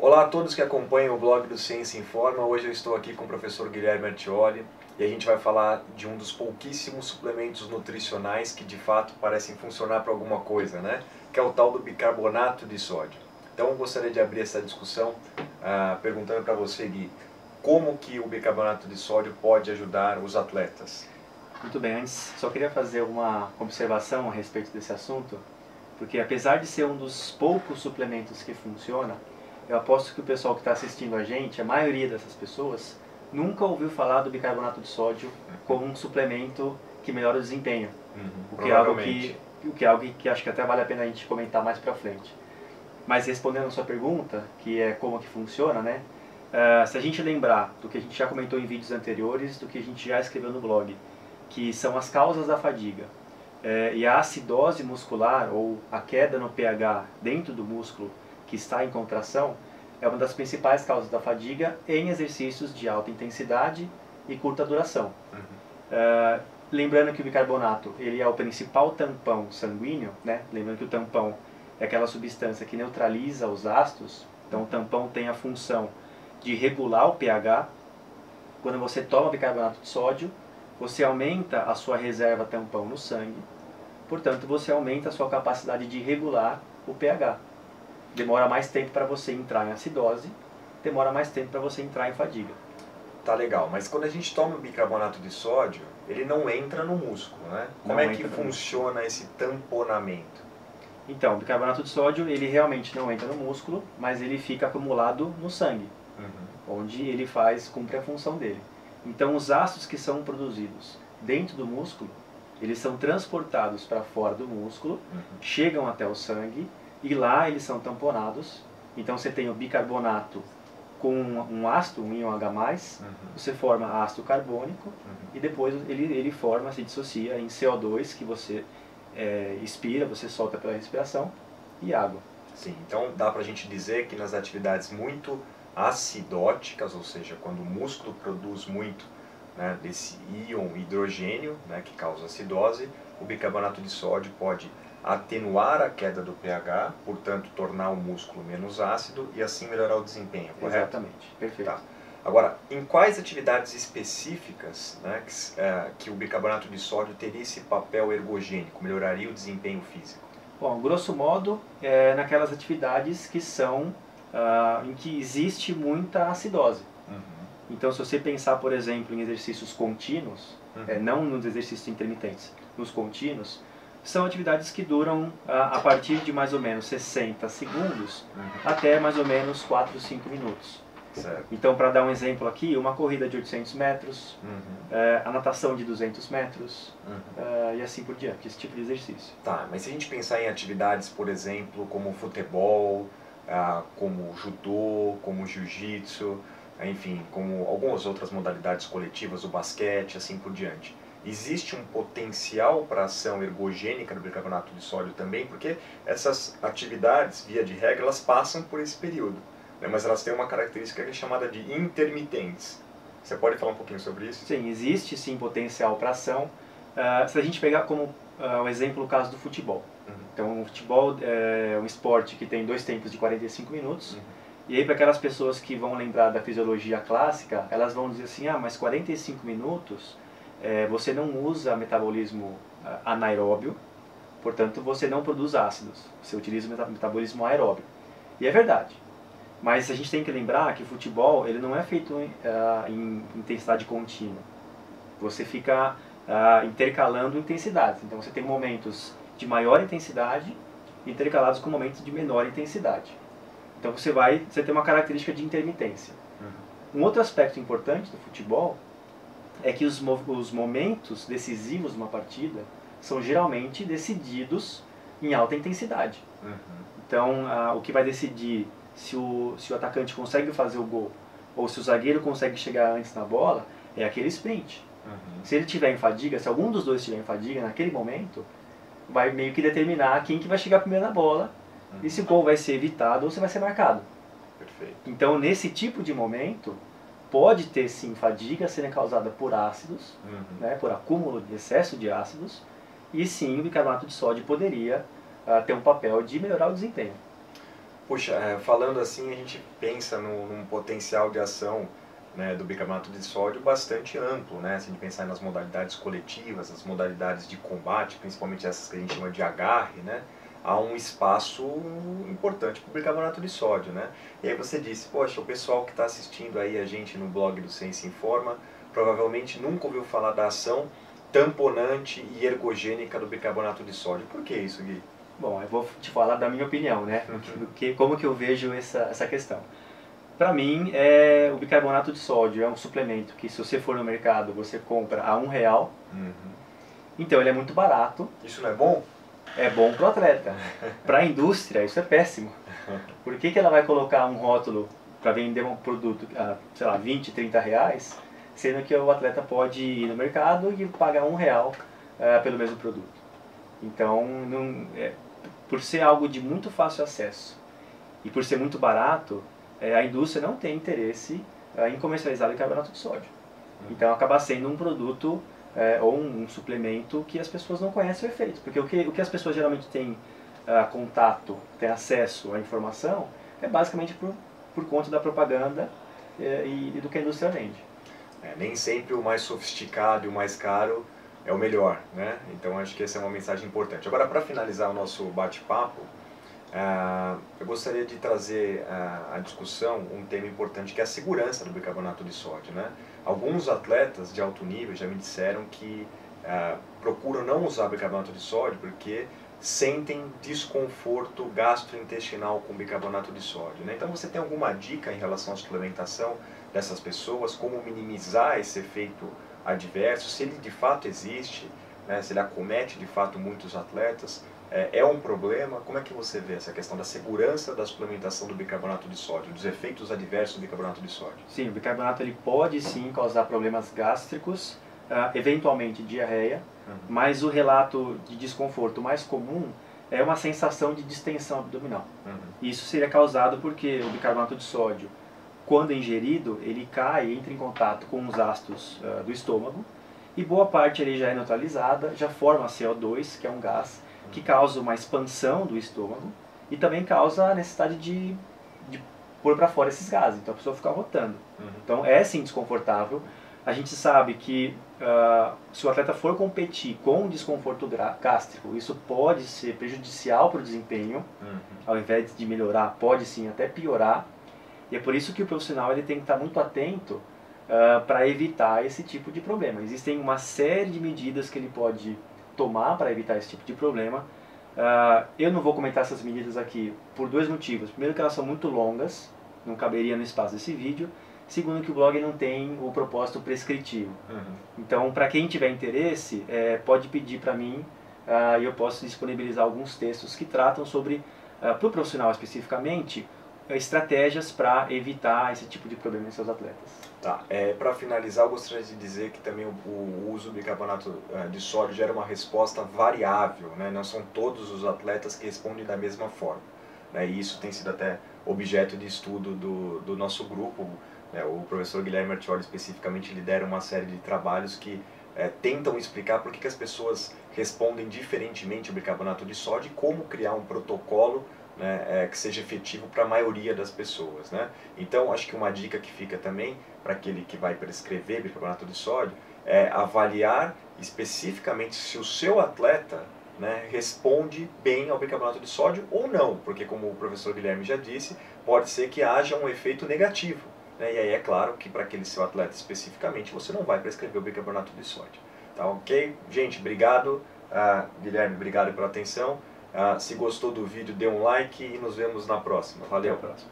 Olá a todos que acompanham o blog do Ciência Informa. Hoje eu estou aqui com o professor Guilherme Artioli e a gente vai falar de um dos pouquíssimos suplementos nutricionais que de fato parecem funcionar para alguma coisa, né? Que é o tal do bicarbonato de sódio. Então eu gostaria de abrir essa discussão perguntando para você, Gui, como que o bicarbonato de sódio pode ajudar os atletas? Muito bem, antes só queria fazer uma observação a respeito desse assunto, porque apesar de ser um dos poucos suplementos que funciona, eu aposto que o pessoal que está assistindo a gente, a maioria dessas pessoas, nunca ouviu falar do bicarbonato de sódio como um suplemento que melhora o desempenho. O que é algo que acho que até vale a pena a gente comentar mais pra frente. Mas respondendo a sua pergunta, que é como que funciona, né? Se a gente lembrar do que a gente já comentou em vídeos anteriores, do que a gente já escreveu no blog, que são as causas da fadiga, e a acidose muscular, ou a queda no pH dentro do músculo que está em contração, é uma das principais causas da fadiga em exercícios de alta intensidade e curta duração. Lembrando que o bicarbonato ele é o principal tampão sanguíneo, né? Lembrando que o tampão é aquela substância que neutraliza os ácidos, então o tampão tem a função de regular o pH. Quando você toma bicarbonato de sódio, você aumenta a sua reserva tampão no sangue, portanto você aumenta a sua capacidade de regular o pH. Demora mais tempo para você entrar em acidose, demora mais tempo para você entrar em fadiga. Tá legal, mas quando a gente toma o bicarbonato de sódio, ele não entra no músculo, né? Como é que funciona esse tamponamento? Então, o bicarbonato de sódio, ele realmente não entra no músculo, mas ele fica acumulado no sangue, onde ele cumpre a função dele. Então, os ácidos que são produzidos dentro do músculo, eles são transportados para fora do músculo, chegam até o sangue, e lá eles são tamponados. Então você tem o bicarbonato com um ácido, um íon H+, você forma ácido carbônico, e depois ele forma, se dissocia em CO2, que você expira, você solta pela respiração, e água. Sim, então dá pra gente dizer que nas atividades muito acidóticas, ou seja, quando o músculo produz muito, né, desse íon hidrogênio, né, que causa acidose, o bicarbonato de sódio pode atenuar a queda do pH, portanto tornar o músculo menos ácido e assim melhorar o desempenho, correto? Exatamente, perfeito. Tá. Agora, em quais atividades específicas, né, que o bicarbonato de sódio teria esse papel ergogênico, melhoraria o desempenho físico? Bom, grosso modo, naquelas atividades que são em que existe muita acidose. Então, se você pensar, por exemplo, em exercícios contínuos, não nos exercícios intermitentes, nos contínuos, são atividades que duram a partir de mais ou menos 60 segundos até mais ou menos 4, 5 minutos. Certo. Então, para dar um exemplo aqui, uma corrida de 800 metros, a natação de 200 metros e assim por diante, esse tipo de exercício. Tá, mas se a gente pensar em atividades, por exemplo, como futebol, como judô, como jiu-jitsu, enfim, como algumas outras modalidades coletivas, o basquete, assim por diante. Existe um potencial para ação ergogênica do bicarbonato de sódio também, porque essas atividades, via de regra, elas passam por esse período, né? Mas elas têm uma característica que é chamada de intermitentes. Você pode falar um pouquinho sobre isso? Sim, existe sim potencial para ação. Se a gente pegar como exemplo o caso do futebol. Então, o futebol é um esporte que tem 2 tempos de 45 minutos. E aí, para aquelas pessoas que vão lembrar da fisiologia clássica, elas vão dizer assim, mas 45 minutos você não usa metabolismo anaeróbio, portanto você não produz ácidos, você utiliza o metabolismo aeróbio. E é verdade, mas a gente tem que lembrar que o futebol ele não é feito em intensidade contínua. Você fica intercalando intensidades, então você tem momentos de maior intensidade intercalados com momentos de menor intensidade. Então você tem uma característica de intermitência. Um outro aspecto importante do futebol é que os momentos decisivos de uma partida são geralmente decididos em alta intensidade. Então, o que vai decidir se o atacante consegue fazer o gol ou se o zagueiro consegue chegar antes na bola é aquele sprint. Se ele estiver em fadiga, se algum dos dois estiver em fadiga naquele momento, vai meio que determinar quem que vai chegar primeiro na bola e se o gol vai ser evitado ou se vai ser marcado. Perfeito. Então, nesse tipo de momento, pode ter sim fadiga sendo causada por ácidos, né, por acúmulo de excesso de ácidos, e sim o bicarbonato de sódio poderia ter um papel de melhorar o desempenho. Puxa, falando assim, a gente pensa num potencial de ação, né, do bicarbonato de sódio bastante amplo, né? Se a gente pensar nas modalidades coletivas, as modalidades de combate, principalmente essas que a gente chama de agarre, né? Há um espaço importante para o bicarbonato de sódio, né? E aí você disse, poxa, o pessoal que está assistindo aí a gente no blog do Ciência Informa provavelmente nunca ouviu falar da ação tamponante e ergogênica do bicarbonato de sódio. Por que isso, Gui? Bom, eu vou te falar da minha opinião, né? Como que eu vejo essa questão. Para mim, o bicarbonato de sódio é um suplemento que, se você for no mercado, você compra a R$ 1. Uhum. Então, ele é muito barato. Isso não é bom? É bom para o atleta. Para a indústria, isso é péssimo. Por que ela vai colocar um rótulo para vender um produto a, sei lá, 20, 30 reais, sendo que o atleta pode ir no mercado e pagar R$ 1 pelo mesmo produto? Então, por ser algo de muito fácil acesso e por ser muito barato, a indústria não tem interesse em comercializar bicarbonato de sódio. Então acaba sendo um produto ou um suplemento que as pessoas não conhecem o efeito. Porque o que as pessoas geralmente têm contato, têm acesso à informação, é basicamente por conta da propaganda e do que a indústria vende. Nem sempre o mais sofisticado e o mais caro é o melhor, né? Então acho que essa é uma mensagem importante. Agora, para finalizar o nosso bate-papo, eu gostaria de trazer à discussão um tema importante, que é a segurança do bicarbonato de sódio, né? Alguns atletas de alto nível já me disseram que procuram não usar bicarbonato de sódio porque sentem desconforto gastrointestinal com bicarbonato de sódio, né? Então você tem alguma dica em relação à suplementação dessas pessoas, como minimizar esse efeito adverso, se ele de fato existe, né? Se ele acomete de fato muitos atletas? É um problema? Como é que você vê essa questão da segurança da suplementação do bicarbonato de sódio, dos efeitos adversos do bicarbonato de sódio? Sim, o bicarbonato ele pode sim causar problemas gástricos, eventualmente diarreia, mas o relato de desconforto mais comum é uma sensação de distensão abdominal. Isso seria causado porque o bicarbonato de sódio, quando ingerido, ele cai, entra em contato com os ácidos do estômago e boa parte ele já é neutralizada, já forma CO2, que é um gás, que causa uma expansão do estômago e também causa a necessidade de pôr para fora esses gases, então a pessoa fica rotando. Então é sim desconfortável. A gente sabe que se o atleta for competir com desconforto gástrico, isso pode ser prejudicial para o desempenho, ao invés de melhorar, pode sim até piorar. E é por isso que o profissional ele tem que estar muito atento para evitar esse tipo de problema. Existem uma série de medidas que ele pode tomar para evitar esse tipo de problema. Eu não vou comentar essas medidas aqui por dois motivos. Primeiro, que elas são muito longas, não caberia no espaço desse vídeo. Segundo, que o blog não tem o propósito prescritivo. Então, para quem tiver interesse, pode pedir para mim e eu posso disponibilizar alguns textos que tratam sobre, para o profissional especificamente, estratégias para evitar esse tipo de problema em seus atletas. Tá, para finalizar, eu gostaria de dizer que também o uso do bicarbonato de sódio gera uma resposta variável, né? Não são todos os atletas que respondem da mesma forma, né? E isso tem sido até objeto de estudo do nosso grupo, né? O professor Guilherme Artioli especificamente lidera uma série de trabalhos que tentam explicar por que as pessoas respondem diferentemente ao bicarbonato de sódio e como criar um protocolo, né, que seja efetivo para a maioria das pessoas, né? Então, acho que uma dica que fica também para aquele que vai prescrever bicarbonato de sódio é avaliar especificamente se o seu atleta, né, responde bem ao bicarbonato de sódio ou não, porque como o professor Guilherme já disse, pode ser que haja um efeito negativo, né? E aí é claro que para aquele seu atleta especificamente você não vai prescrever o bicarbonato de sódio. Tá ok? Gente, obrigado. Guilherme, obrigado pela atenção. Se gostou do vídeo, dê um like e nos vemos na próxima. Valeu! Até a próxima.